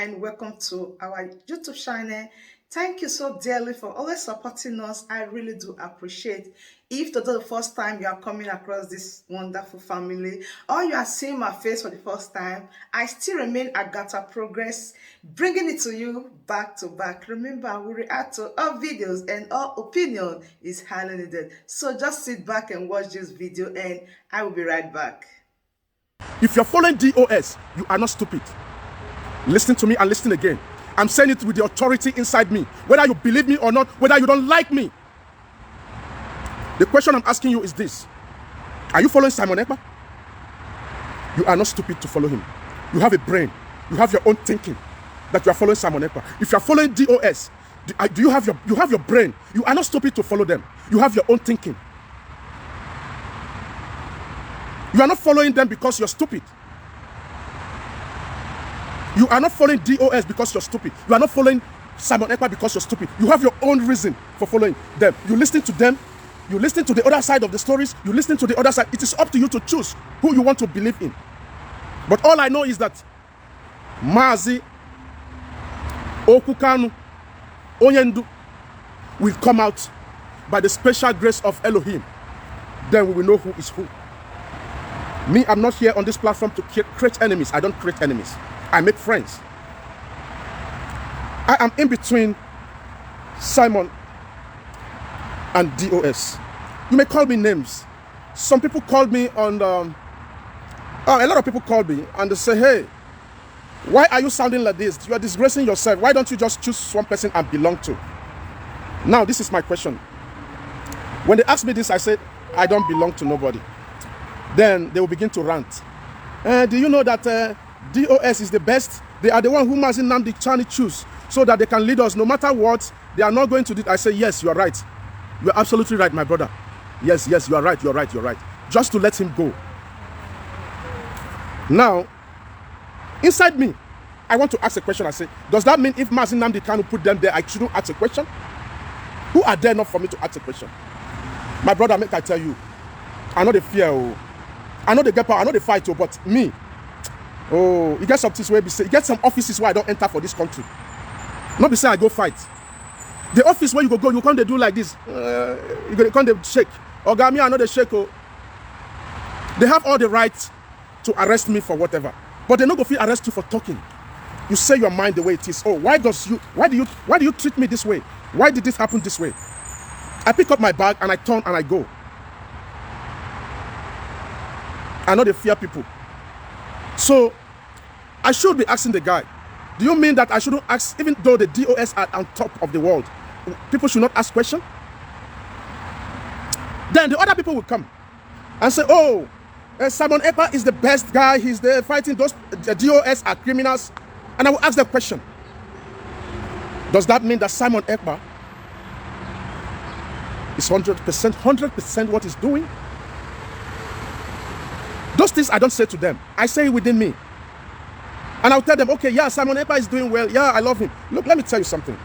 and welcome to our YouTube channel. Thank you so dearly for always supporting us. I really do appreciate. If today the first time you are coming across this wonderful family or you are seeing my face for the first time, I still remain Agatha Progress, bringing it to you back to back. Remember, we react to all videos and all opinion is highly needed. So just sit back and watch this video and I will be right back. If you're following DOS, you are not stupid. Listen to me and listen again. I'm saying it with the authority inside me. Whether you believe me or not, whether you don't like me. The question I'm asking you is this. Are you following Simon Ekpa? You are not stupid to follow him. You have a brain. You have your own thinking that you are following Simon Ekpa. If you are following DOS, do you have your brain? You are not stupid to follow them. You have your own thinking. You are not following them because you're stupid. You are not following DOS because you're stupid. You are not following Simon Ekpa because you're stupid. You have your own reason for following them. You listen to them. You listen to the other side of the stories. You listen to the other side. It is up to you to choose who you want to believe in. But all I know is that Mazi Okukanu Onyendu will come out by the special grace of Elohim. Then we will know who is who. Me, I'm not here on this platform to create enemies. I don't create enemies. I make friends. I am in between Simon and DOS. You may call me names. Some people called me on a lot of people called me and they say, hey, why are you sounding like this? You are disgracing yourself. Why don't you just choose one person and belong to? Now, this is my question. When they asked me this, I said, I don't belong to nobody. Then they will begin to rant. Do you know that DOS is the best? They are the one who Nnamdi Kanu choose so that they can lead us no matter what. They are not going to do it. I say, yes, you are right. You are absolutely right, my brother. Yes, you are right, you are right, you are right. Just to let him go. Now, inside me, I want to ask a question. I say, does that mean if Nnamdi Kanu put them there, I shouldn't ask a question? Who are there not for me to ask a question? My brother, make I tell you, I know the fear, I know the get power, I know the fight, but me, you get some things where you get some offices where I don't enter for this country. Not be say I go fight. The office where you go, you can't do like this. You can't shake. Or me, I know they shake. They have all the right to arrest me for whatever, but they not go feel arrest you for talking. You say your mind the way it is. Oh, why do you treat me this way? Why did this happen this way? I pick up my bag and I turn and I go. I know they fear people. So, I should be asking the guy, do you mean that I shouldn't ask, even though the DOS are on top of the world, people should not ask questions? Then the other people will come and say, oh, Simon Ekpa is the best guy, he's there fighting, those DOS are criminals. And I will ask the question, does that mean that Simon Ekpa is 100% what he's doing? Those things I don't say to them. I say it within me. And I'll tell them, okay, yeah, Simon Ekpa is doing well. Yeah, I love him. Look, let me tell you something.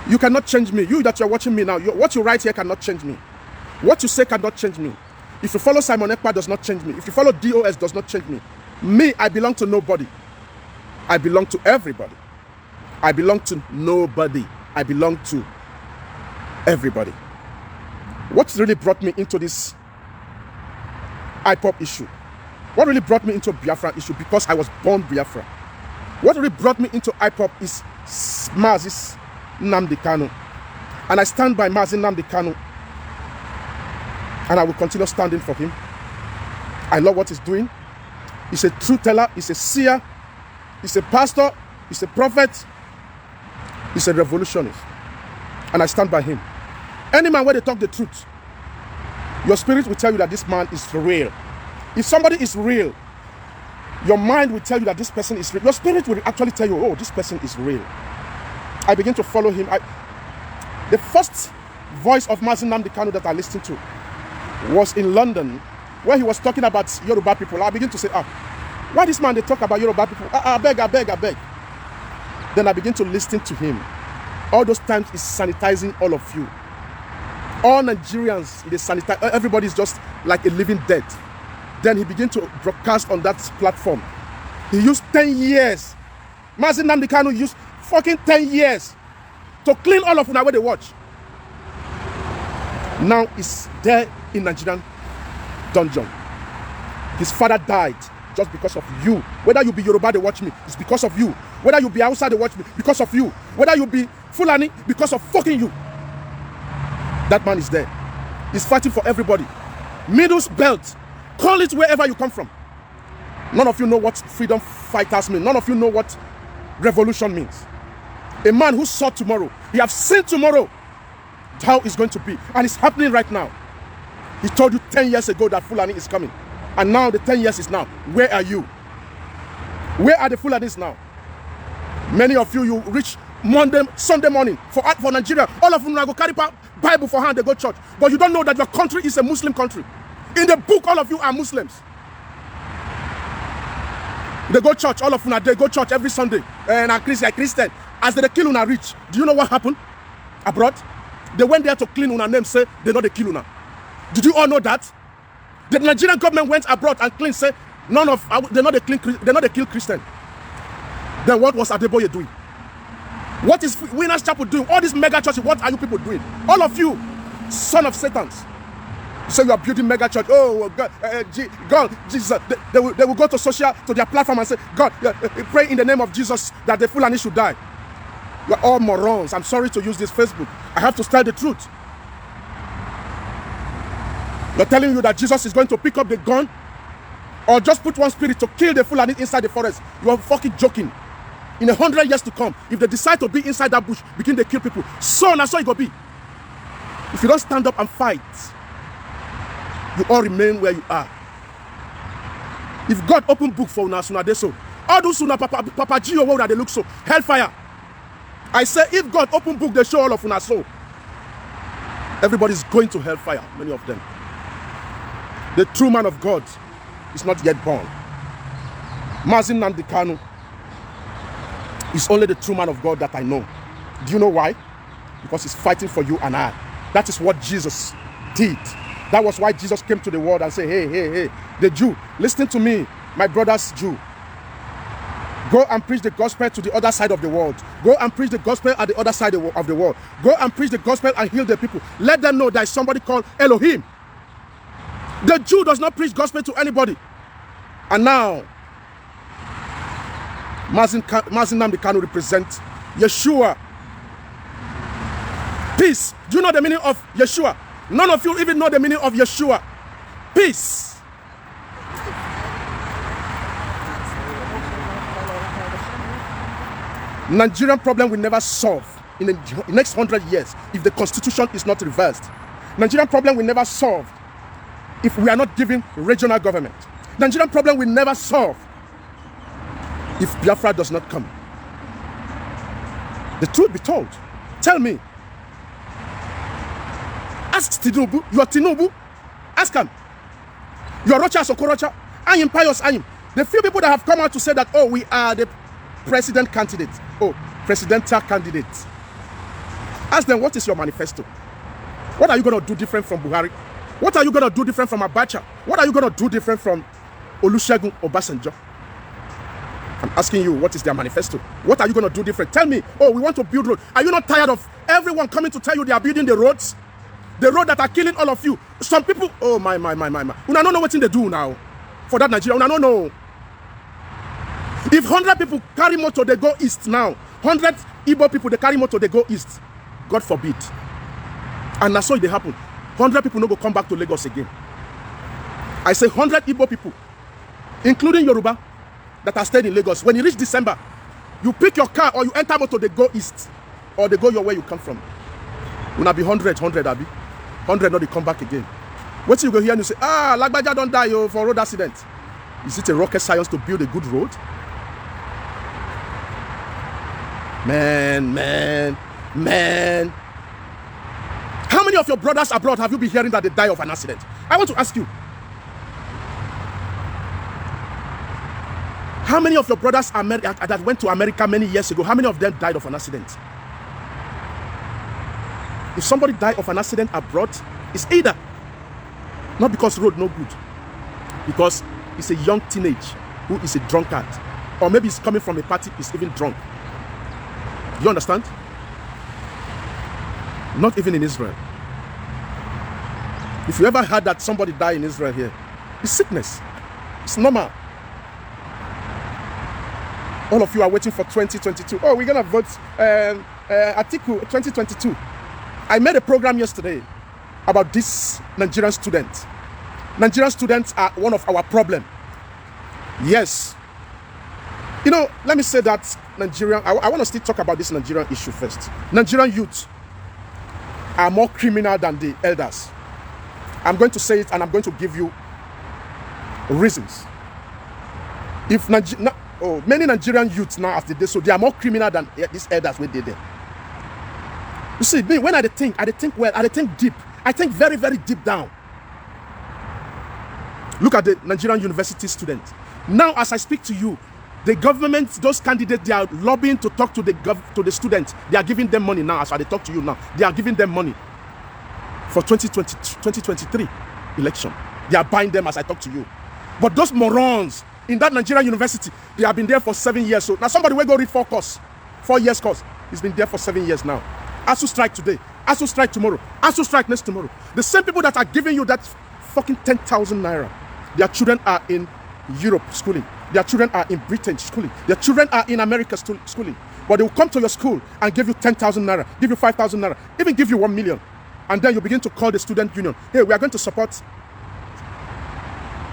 You cannot change me. You that you're watching me now, what you write here cannot change me. What you say cannot change me. If you follow Simon Ekpa, does not change me. If you follow DOS, does not change me. Me, I belong to nobody. I belong to everybody. I belong to nobody. I belong to everybody. What really brought me into this IPOB issue? What really brought me into Biafra issue? Because I was born Biafra. What really brought me into IPOB is Mazi Nnamdi Kanu. And I stand by Mazi Nnamdi Kanu. And I will continue standing for him. I love what he's doing. He's a truth teller. He's a seer. He's a pastor. He's a prophet. He's a revolutionist. And I stand by him. Any man where they talk the truth, your spirit will tell you that this man is real. If somebody is real, your mind will tell you that this person is real. Your spirit will actually tell you, oh, this person is real. I begin to follow him. The first voice of Mazi Nnamdi Kanu that I listened to was in London, where he was talking about Yoruba people. I begin to say, why this man, they talk about Yoruba people? I beg. Then I begin to listen to him. All those times he's sanitizing all of you. All Nigerians, they sanitize. Everybody's just like a living dead. Then he began to broadcast on that platform. He used 10 years Mazi Nnamdi Kanu used fucking 10 years to clean all of una where they watch. Now he's there in Nigerian dungeon. His father died just because of you. Whether you be Yoruba, they watch me, it's because of you. Whether you be outside, they watch me, because of you. Whether you be Fulani, because of fucking you. That man is there. He's fighting for everybody. Middle belt. Call it wherever you come from. None of you know what freedom fighters mean. None of you know what revolution means. A man who saw tomorrow, he have seen tomorrow how it's going to be. And it's happening right now. He told you 10 years ago that Fulani is coming. And now the 10 years is now. Where are you? Where are the Fulanis now? Many of you, you reach Sunday morning for Nigeria. All of them go carry Bible for hand, they go church. But you don't know that your country is a Muslim country. In the book, all of you are Muslims. They go church, all of them, they go church every Sunday. And a Christian. As they kill una reach, do you know what happened abroad? They went there to clean una name, say they know they kill una. Did you all know that? The Nigerian government went abroad and clean, say none of they know they kill Christian. Then what was Adeboye doing? What is Winners Chapel doing? All these mega churches, what are you people doing? All of you, son of Satans. You say you are building mega church. Oh God, God, Jesus. They will go to their platform and say, God, pray in the name of Jesus that the Fulani should die. You are all morons. I'm sorry to use this Facebook. I have to tell the truth. They're telling you that Jesus is going to pick up the gun or just put one spirit to kill the Fulani inside the forest. You are fucking joking. In 100 years to come, if they decide to be inside that bush, begin to kill people, so now so it go be. If you don't stand up and fight, you all remain where you are. If God open book for una, sooner they so. All those sooner Papa Gio, what they look so? Hellfire. I say, if God open book, they show all of una so. Everybody's going to hellfire, many of them. The true man of God is not yet born. Mazi Nnamdi Kanu is only the true man of God that I know. Do you know why? Because he's fighting for you and I. That is what Jesus did. That was why Jesus came to the world and said, hey, the Jew, listen to me, my brothers Jew. Go and preach the gospel to the other side of the world. Go and preach the gospel at the other side of the world. Go and preach the gospel and heal the people. Let them know there is somebody called Elohim. The Jew does not preach gospel to anybody. And now, Mazi Nnamdi Kanu represents Yeshua. Peace. Do you know the meaning of Yeshua? None of you even know the meaning of Yeshua. Peace. Nigerian problem will never solve in the next 100 years if the constitution is not reversed. Nigerian problem will never solve if we are not given regional government. Nigerian problem will never solve if Biafra does not come. The truth be told, tell me. Ask Tinubu, you are Tinubu. Ask him. You are Rocha Sokorocha. I am Pius Ayim. The few people that have come out to say that, oh, we are the president candidate. Oh, presidential candidate. Ask them, what is your manifesto? What are you going to do different from Buhari? What are you going to do different from Abacha? What are you going to do different from Olusegun Obasanjo? I'm asking you, what is their manifesto? What are you going to do different? Tell me, oh, we want to build roads. Are you not tired of everyone coming to tell you they are building the roads? The road that are killing all of you. Some people, oh my. Una don't know what they do now. For that Nigeria, una don't know. If 100 people carry motor, they go east now. 100 Igbo people, they carry motor, they go east. God forbid. And that's how it happen. 100 people no go come back to Lagos again. I say 100 Igbo people, including Yoruba, that are staying in Lagos. When you reach December, you pick your car or you enter motor, they go east. Or they go your way you come from. Una be 100, Abi. 100 not they come back again. What you go here and you say, Lagbaja don't die for road accident. Is it a rocket science to build a good road? Man. How many of your brothers abroad have you been hearing that they die of an accident? I want to ask you. How many of your brothers that went to America many years ago, how many of them died of an accident? If somebody died of an accident abroad, it's either not because road no good, because it's a young teenage who is a drunkard, or maybe it's coming from a party, is even drunk. You understand? Not even in Israel. If you ever heard that somebody died in Israel here, it's sickness. It's normal. All of you are waiting for 2022. Oh, we're going to vote Article 2022. I made a program yesterday about this Nigerian student. Nigerian students are one of our problem. Yes. You know, let me say that Nigerian, I want to still talk about this Nigerian issue first. Nigerian youth are more criminal than the elders. I'm going to say it and I'm going to give you reasons. If many Nigerian youths now as they do so, they are more criminal than these elders when they did. You see, me, when I think well, I think deep. I think very, very deep down. Look at the Nigerian university students. Now, as I speak to you, the government, those candidates, they are lobbying to talk to the students. They are giving them money now. As I talk to you now, they are giving them money for 2023 election. They are buying them as I talk to you. But those morons in that Nigerian university, they have been there for 7 years. So now somebody will go read 4 years course. He's been there for 7 years now. ASU strike today. ASU strike tomorrow. ASU strike next tomorrow. The same people that are giving you that fucking 10,000 naira, their children are in Europe schooling. Their children are in Britain schooling. Their children are in America schooling. But they will come to your school and give you 10,000 naira, give you 5,000 naira, even give you 1 million. And then you begin to call the student union. Hey, we are going to support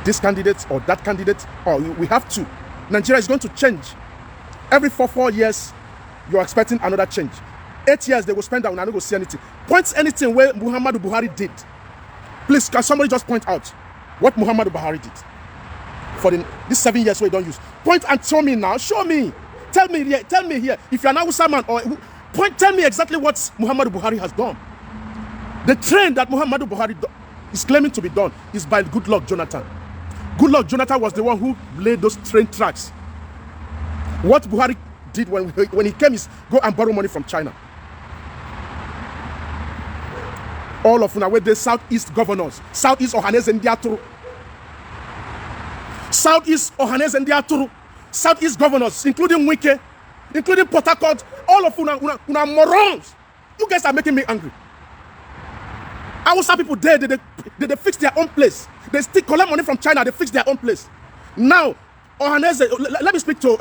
this candidate or that candidate, or we have to. Nigeria is going to change. Every 4 years, you're expecting another change. 8 years, they will spend that, and I don't go see anything. Point anything where Muhammadu Buhari did. Please, can somebody just point out what Muhammadu Buhari did for these 7 years where you don't use? Point and show me now. Show me. Tell me here. If you're an Hausa man or tell me exactly what Muhammadu Buhari has done. The train that Muhammadu Buhari is claiming to be done is by Goodluck Jonathan. Goodluck Jonathan was the one who laid those train tracks. What Buhari did when he came is go and borrow money from China. All of them were the Southeast governors. Southeast Ohanes and Diaturu. Southeast Ohanes and Diaturu. Southeast governors, including Wike, including Port Harcourt. All of una morons. You guys are making me angry. Hausa people there, they fix their own place. They still collect money from China, they fix their own place. Now, Ohanese, let me speak to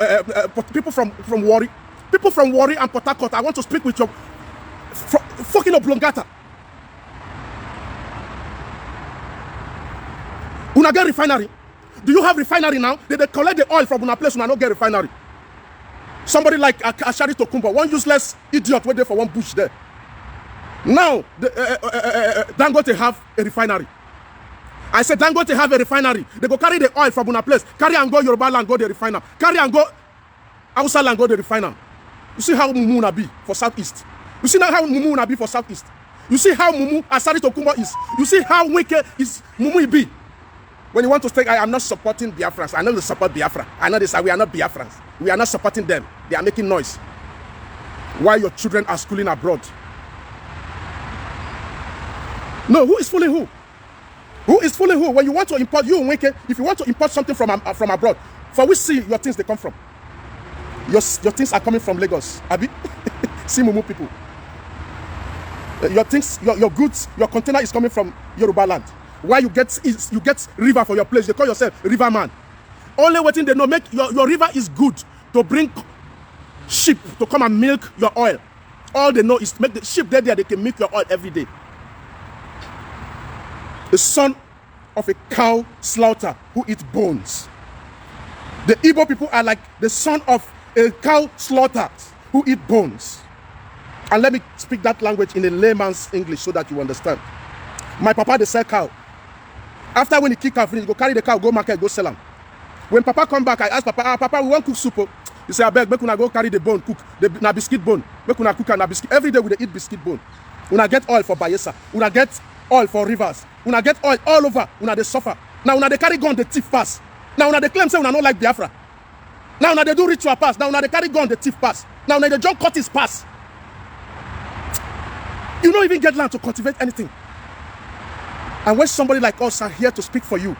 people from Warri. People from Warri and Port Harcourt. I want to speak with your fucking Oblongata. Una get refinery. Do you have refinery now? They collect the oil from una place, una no get refinery. Somebody like Ashari Tokumba, one useless idiot went there for one bush there. Now, Dangote have a refinery. I said Dangote have a refinery. They go carry the oil from una place. Carry and go Yoruba land, go the refiner. Carry and go Hausa land, go the refiner. You see how Mumu na be for Southeast. You see now how Mumu na be for Southeast. You see how Mumu Asari Tokumba is. You see how wicked is Mumu be. When you want to say, I am not supporting Biafrans. I know they support Biafra. I know this. We are not Biafrans. We are not supporting them. They are making noise. While your children are schooling abroad. No, who is fooling who? Who is fooling who? When you want to import, if you want to import something from abroad, for which see your things they come from? Your things are coming from Lagos. Abi? See Mumu people. Your things, your goods, your container is coming from Yoruba land. Why you get river for your place? They call yourself river man. Only waiting they know make your river is good to bring sheep to come and milk your oil. All they know is make the sheep there they can milk your oil every day. The son of a cow slaughter who eats bones. The Igbo people are like the son of a cow slaughter who eats bones. And let me speak that language in a layman's English so that you understand. My papa, they sell cow. After when he kick cow finish, go carry the cow, go market, go sell them. When papa come back, I ask papa, Papa, we want cook soup. He say, I beg, make una go carry the bone, cook. Na biscuit bone. Make una cook and na biscuit. Every day we eat biscuit bone. Una get oil for Bayelsa. Una get oil for rivers. Una get oil all over. Una they suffer. Now una they carry gun, the thief pass. Now una they claim say una not like Biafra. Now una they do ritual pass. Now una they carry gun, the thief pass. Now una they John Curtis pass. You don't even get land to cultivate anything. And when somebody like us are here to speak for you,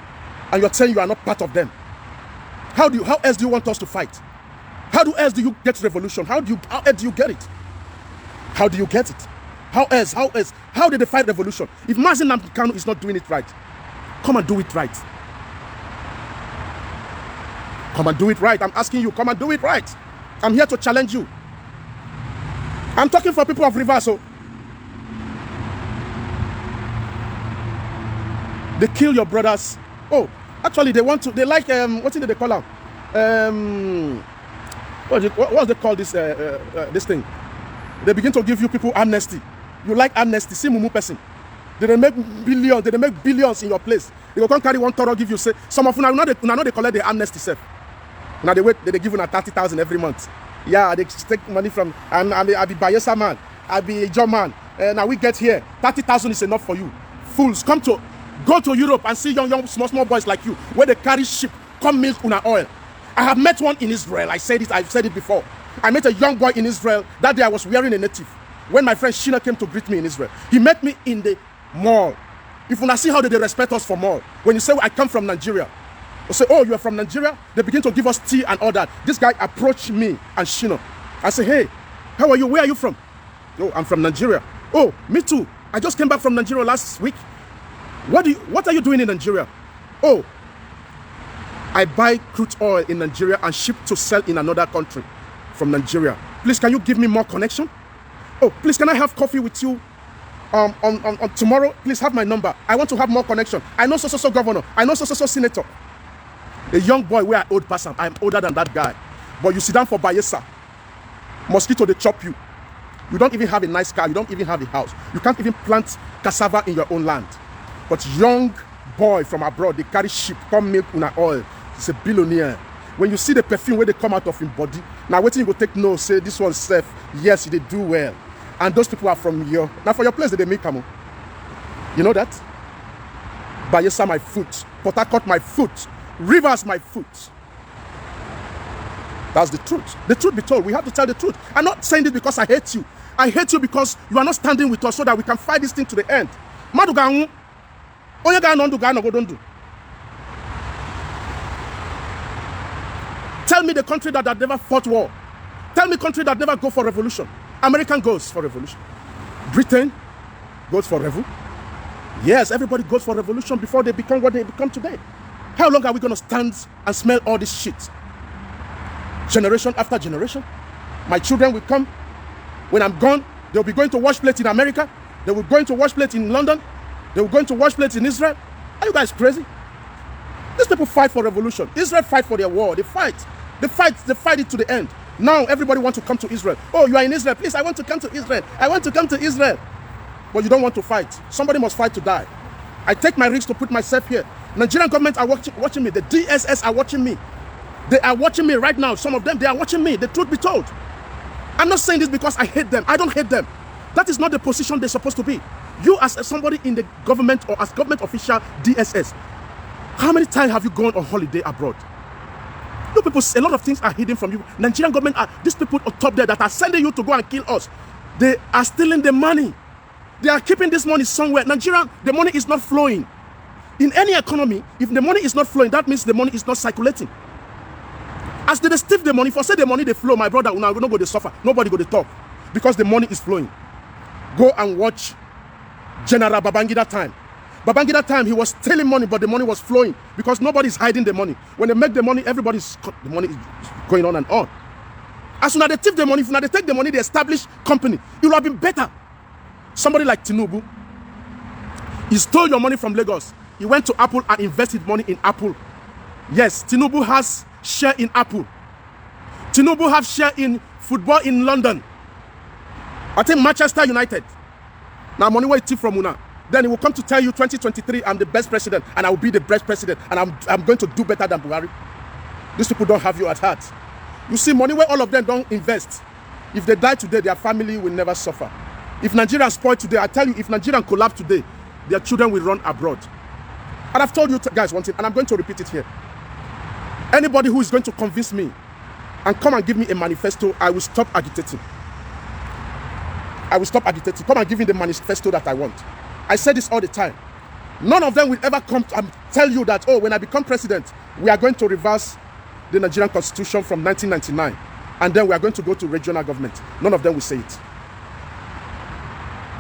and you're saying you are not part of them, how else do you want us to fight? How else do you get revolution? How else do you get it? How do you get it? How else? How did they fight revolution? If Nnamdi Kanu is not doing it right, come and do it right. Come and do it right. I'm asking you, come and do it right. I'm here to challenge you. I'm talking for people of Rivers. So they kill your brothers. Oh, actually, they like, what did they call them? What's they call this thing? They begin to give you people amnesty. You like amnesty? See mumu person. They make billions in your place. They go come carry one toro give you, say some of you now they collect the amnesty self. Now they wait, they give you 30,000 every month. Yeah, they take money from I be Bayelsa man, I be John man. Now we get here, 30,000 is enough for you. Fools, go to Europe and see young small boys like you, where they carry ship, come milk una oil. I have met one in Israel. I've said it before. I met a young boy in Israel. That day I was wearing a native. When my friend Sheena came to greet me in Israel, he met me in the mall. If you want to see how they respect us for mall, when you say, well, I come from Nigeria, they say, oh, you are from Nigeria? They begin to give us tea and all that. This guy approached me and Sheena. I say, hey, how are you? Where are you from? Oh, I'm from Nigeria. Oh, me too. I just came back from Nigeria last week. What are you doing in Nigeria? Oh, I buy crude oil in Nigeria and ship to sell in another country from Nigeria. Please, can you give me more connection? Oh, please, can I have coffee with you on tomorrow? Please have my number. I want to have more connection. I know so governor. I know so senator. A young boy where I old person. I'm older than that guy. But you sit down for Bayelsa. Mosquito, they chop you. You don't even have a nice car. You don't even have a house. You can't even plant cassava in your own land. But young boy from abroad, they carry sheep, come milk una oil. He's a billionaire. When you see the perfume where they come out of his body, now waiting you go take note, say this one's safe. Yes, they do well. And those people are from here. Now for your place, they make come. You know that? Bayelsa my foot. Port Harcourt my foot. Rivers my foot. That's the truth. The truth be told, we have to tell the truth. I'm not saying this because I hate you. I hate you because you are not standing with us so that we can fight this thing to the end. Madugangu. Tell me the country that never fought war. Tell me country that never go for revolution. American goes for revolution. Britain goes for revolution. Yes, everybody goes for revolution before they become what they become today. How long are we going to stand and smell all this shit? Generation after generation. My children will come. When I'm gone, they'll be going to wash plates in America. They will going to wash plates in London. They will going to wash plates in Israel. Are you guys crazy? These people fight for revolution. Israel fight for their war. They fight it to the end. Now everybody wants to come to Israel. Oh, you are in Israel. Please, I want to come to Israel. I want to come to Israel. But you don't want to fight. Somebody must fight to die. I take my risks to put myself here. Nigerian government are watching me. The DSS are watching me. They are watching me right now. Some of them, they are watching me. The truth be told. I'm not saying this because I hate them. I don't hate them. That is not the position they're supposed to be. You as somebody in the government or as government official DSS, how many times have you gone on holiday abroad? You people, a lot of things are hidden from you. Nigerian government are these people on top there that are sending you to go and kill us. They are stealing the money. They are keeping this money somewhere. Nigeria, the money is not flowing. In any economy, if the money is not flowing, that means the money is not circulating. As they steal the money, for say the money they flow, my brother, now we don't go to suffer. Nobody go to talk because the money is flowing. Go and watch General Babangida time. Babangida time, he was stealing money, but the money was flowing because nobody's hiding the money. When they make the money, the money is going on and on. As soon as they take the money, if they take the money, they establish company. It would have been better. Somebody like Tinubu, he stole your money from Lagos. He went to Apple and invested money in Apple. Yes, Tinubu has share in Apple. Tinubu has share in football in London. I think Manchester United. Now money will take from Una. Then he will come to tell you 2023 I'm the best president and I will be the best president and I'm going to do better than Buhari. These people don't have you at heart. You see, money where all of them don't invest. If they die today, their family will never suffer. If Nigeria spoil today, I tell you, if Nigeria collapse today, their children will run abroad. And I've told you guys one thing, and I'm going to repeat it here. Anybody who is going to convince me and come and give me a manifesto, I will stop agitating. I will stop agitating. Come and give me the manifesto that I want. I say this all the time. None of them will ever come and tell you that, oh, when I become president, we are going to reverse the Nigerian constitution from 1999. and then we are going to go to regional government. None of them will say it.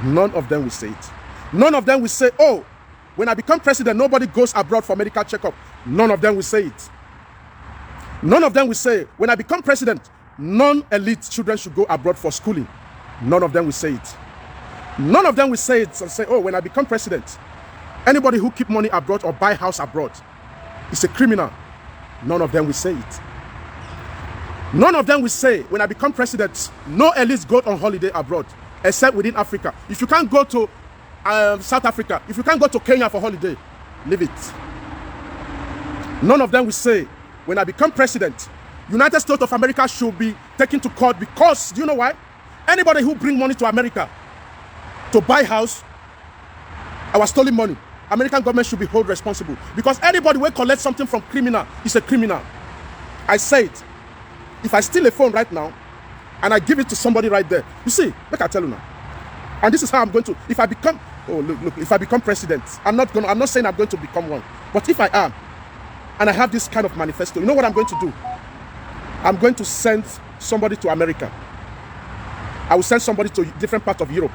None of them will say it. None of them will say, oh, when I become president, nobody goes abroad for medical checkup. None of them will say it. None of them will say, when I become president, non-elite children should go abroad for schooling. None of them will say it. None of them will say it and say, oh, when I become president, anybody who keep money abroad or buy house abroad is a criminal. None of them will say it. None of them will say, when I become president, no elites go on holiday abroad, except within Africa. If you can't go to South Africa, if you can't go to Kenya for holiday, leave it. None of them will say, when I become president, United States of America should be taken to court because, do you know why? Anybody who bring money to America to buy house, our stolen money, American government should be held responsible. Because anybody who collects something from criminal is a criminal. I say it. If I steal a phone right now and I give it to somebody right there, you see, look, I tell you now. And this is how I'm going to, if I become, oh look, if I become president, I'm not saying I'm going to become one. But if I am, and I have this kind of manifesto, you know what I'm going to do? I'm going to send somebody to America. I will send somebody to a different part of Europe.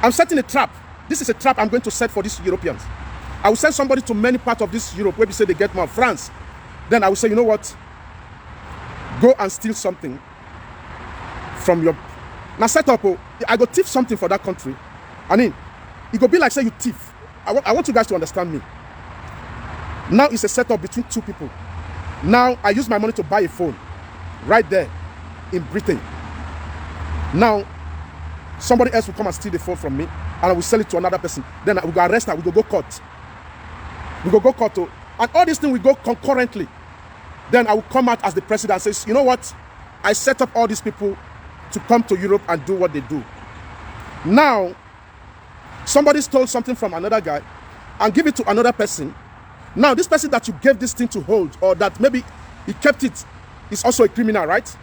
I'm setting a trap. This is a trap I'm going to set for these Europeans. I will send somebody to many parts of this Europe where we say they get more. France. Then I will say, you know what? Go and steal something from your... Now set up, I go thief something for that country. I mean, it go be like say you thief. I want you guys to understand me. Now it's a setup between two people. Now I use my money to buy a phone right there in Britain. Now somebody else will come and steal the phone from me and I will sell it to another person. Then I will go arrest her, we go court. We go court. And all these things will go concurrently. Then I will come out as the president and say, you know what? I set up all these people to come to Europe and do what they do. Now, somebody stole something from another guy and give it to another person. Now, this person that you gave this thing to hold, or that maybe he kept it, is also a criminal, right?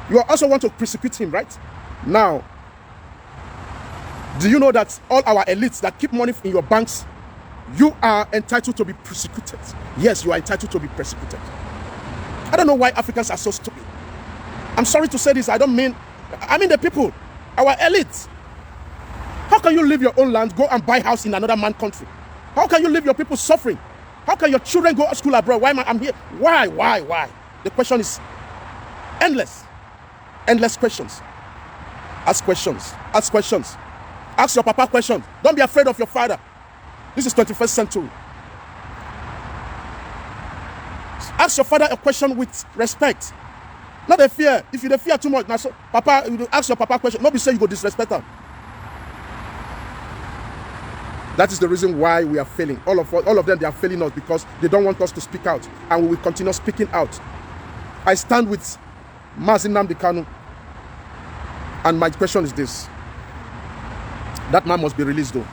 You also want to prosecute him, right? Now, do you know that all our elites that keep money in your banks, you are entitled to be prosecuted? Yes, you are entitled to be prosecuted. I don't know why Africans are so stupid. I'm sorry to say this, I mean the people, our elites. How can you leave your own land, go and buy house in another man's country? How can you leave your people suffering? How can your children go to school abroad? Why am I here? Why? The question is endless. Endless questions. Ask questions. Ask questions. Ask your papa questions. Don't be afraid of your father. This is 21st century. Ask your father a question with respect. Not a fear. If you fear too much, now so papa, you ask your papa a question. Nobody say you go disrespect them. That is the reason why we are failing. All of them, they are failing us because they don't want us to speak out. And we will continue speaking out. I stand with Nnamdi Kanu. And my question is this. That man must be released though.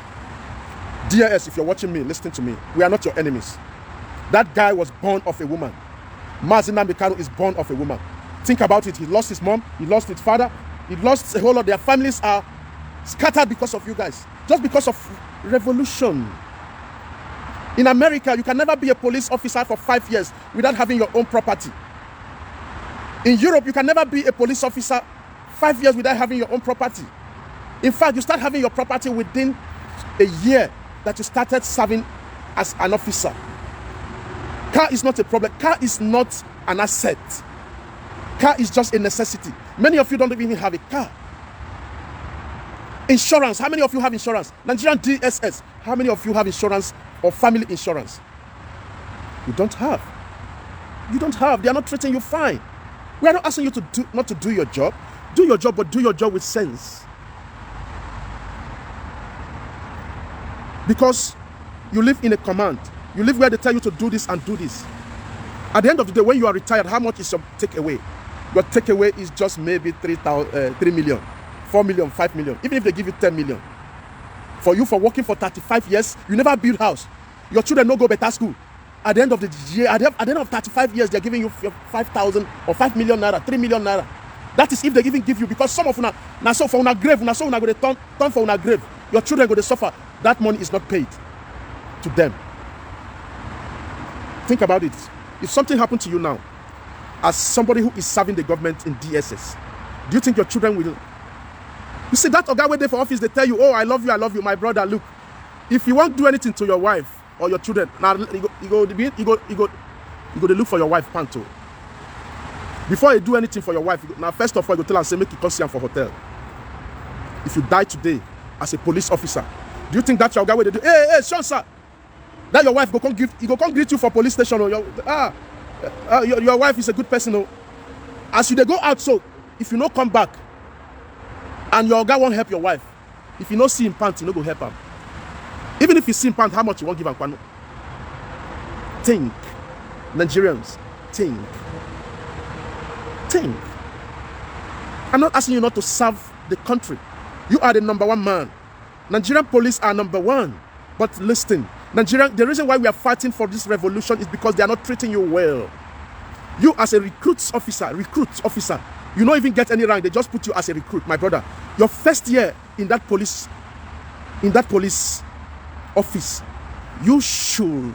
DRS, if you're watching me, listen to me. We are not your enemies. That guy was born of a woman. Nnamdi Kanu is born of a woman. Think about it. He lost his mom. He lost his father. He lost a whole lot. Their families are scattered because of you guys. Just because of revolution. In America, you can never be a police officer for 5 years without having your own property. In Europe, you can never be a police officer 5 years without having your own property. In fact, you start having your property within a year that you started serving as an officer. Car is not a problem. Car is not an asset. Car is just a necessity. Many of you don't even have a car. Insurance. How many of you have insurance? Nigerian DSS. How many of you have insurance or family insurance? You don't have. You don't have. They are not treating you fine. We are not asking you to not to do your job. Do your job, but do your job with sense. Because you live in a command. You live where they tell you to do this and do this. At the end of the day, when you are retired, how much is your takeaway? Your takeaway is just maybe 3 million, 4 million, 5 million. Even if they give you 10 million. For you, for working for 35 years, you never build house. Your children don't go better school. At the end of the year, at the end of 35 years, they're giving you 5,000 or 5 million naira, 3 million naira. That is if they even give you, because some of una so for una grave, una so una go to turn for una grave. Your children go to suffer. That money is not paid to them. Think about it. If something happened to you now, as somebody who is serving the government in DSS, do you think your children will? You see, that guy wait there for office, they tell you, oh, I love you, my brother. Look, if you won't do anything to your wife or your children, now you go to look for your wife, panto. Before you do anything for your wife, now first of all, you go tell her, say, make you come see her for hotel. If you die today as a police officer, do you think that your guy will do? Hey, Sean, sir, that your wife go come greet you for police station? Or your wife is a good person. Oh. As you they go out, so if you no come back, and your guy won't help your wife, if you no see him pant, you no go help him. Even if you see him pant, how much you won't give him? Think, Nigerians, think. I'm not asking you not to serve the country. You are the #1 man. Nigerian police are #1. But listen, the reason why we are fighting for this revolution is because they are not treating you well. You as a recruit officer, you don't even get any rank. They just put you as a recruit, my brother. Your first year in that police office, you should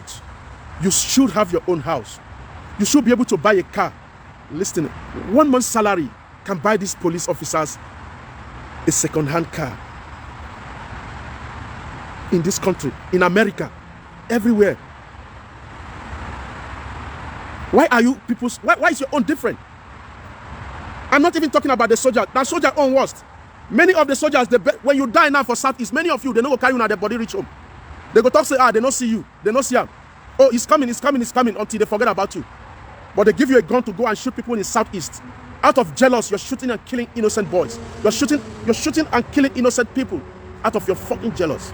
have your own house. You should be able to buy a car. Listen, 1 month's salary can buy these police officers a second-hand car. In this country, in America, everywhere. Why are you people's? Why is your own different? I'm not even talking about the soldier. That soldier own worst. Many of the soldiers, when you die now for Southeast, many of you, they don't go carry you now, their body reach home. They go talk, say, they don't see you. They don't see him. Oh, he's coming, until they forget about you. But they give you a gun to go and shoot people in the Southeast. Out of jealous, you're shooting and killing innocent boys. You're shooting and killing innocent people. Out of your fucking jealous.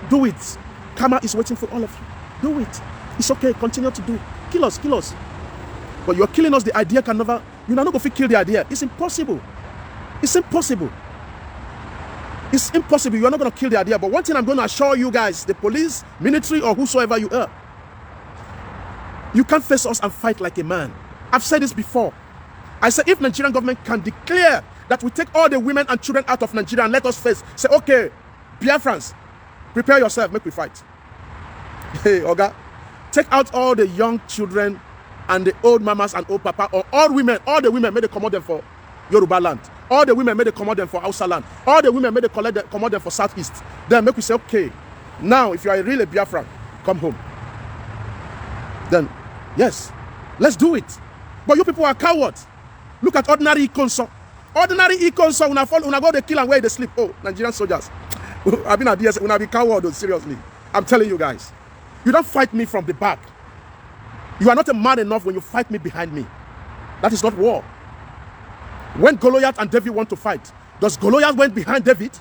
Do it. Karma is waiting for all of you. Do it. It's okay. Continue to do it. Kill us. But you're killing us. The idea can never. You're not going to kill the idea. It's impossible. You're not going to kill the idea. But one thing I'm going to assure you guys, the police, military, or whosoever you are, you can't face us and fight like a man. I've said this before. I said if Nigerian government can declare that we take all the women and children out of Nigeria and let us face, say, okay, Biafrans, prepare yourself, make we fight. Hey, Oga, take out all the young children and the old mamas and old papa, or all the women, may they commode them for Yoruba land. All the women, may they commode them for Hausa land. All the women, may they commode them for Southeast. Then make we say, okay, now if you are really Biafran, come home. Then, yes, let's do it. But you people are cowards. Look at ordinary Ikonso. Una go they kill and where they sleep. Oh, Nigerian soldiers. I've been at DS. Una be coward, seriously. I'm telling you guys. You don't fight me from the back. You are not a man enough when you fight me behind me. That is not war. When Goliath and David want to fight, does Goliath went behind David?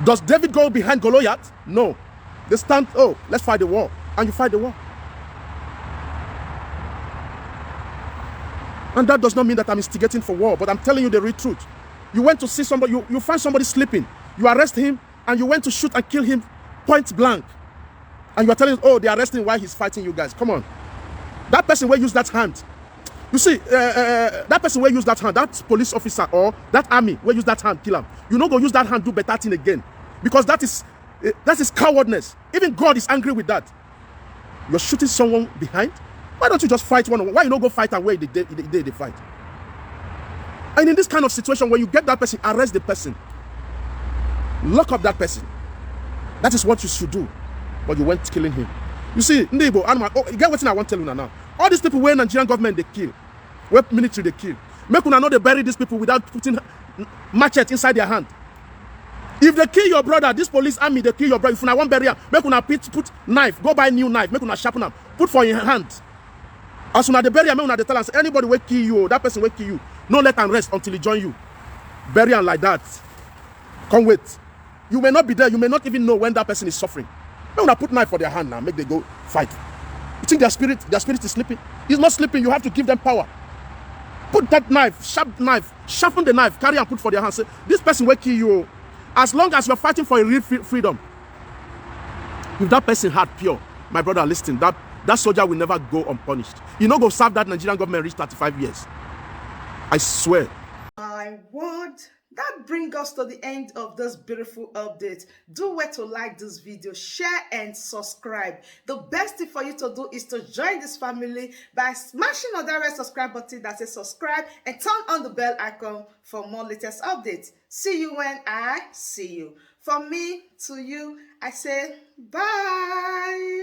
Does David go behind Goliath? No. They stand, oh, let's fight the war. And you fight the war. And that does not mean that I'm instigating for war, but I'm telling you the real truth. You went to see somebody, you find somebody sleeping, you arrest him, and you went to shoot and kill him point blank. And you are telling us, oh, they are arresting while he's fighting you guys. Come on. That person will use that hand. You see, that person will use that hand, that police officer or that army will use that hand, kill him. You not go use that hand, do better thing again. Because that is cowardness. Even God is angry with that. You're shooting someone behind. Why don't you just fight one on one? Why you not go fight and where they fight? And in this kind of situation, when you get that person, arrest the person. Lock up that person. That is what you should do. But you went killing him. You see, Ndibo, you get what I want to tell you now. All these people where Nigerian government they kill, where military they kill. Make una know they bury these people without putting machete inside their hand. If they kill your brother, this police army, they kill your brother. If una want bury him, make una put knife, go buy new knife, make una sharpen them, put for your hand. As soon as they bury him, make una they tell us, anybody will kill you, that person will kill you. No let him rest until he join you. Bury him like that. Come wait. You may not be there, you may not even know when that person is suffering. Make una put knife for their hand now, make they go fight. You think their spirit is sleeping? He's not sleeping, you have to give them power. Put that knife, sharpen the knife, carry and put for their hand. Say, this person will kill you. As long as you're fighting for a real freedom. If that person heart pure, my brother, listen, that soldier will never go unpunished. You know, go serve that Nigerian government reach 35 years. I swear. My word, That brings us to the end of this beautiful update. Do wait to like this video, share and subscribe. The best thing for you to do is to join this family by smashing on that red subscribe button that says subscribe and turn on the bell icon for more latest updates. See you when I see you. From me to you, I say bye.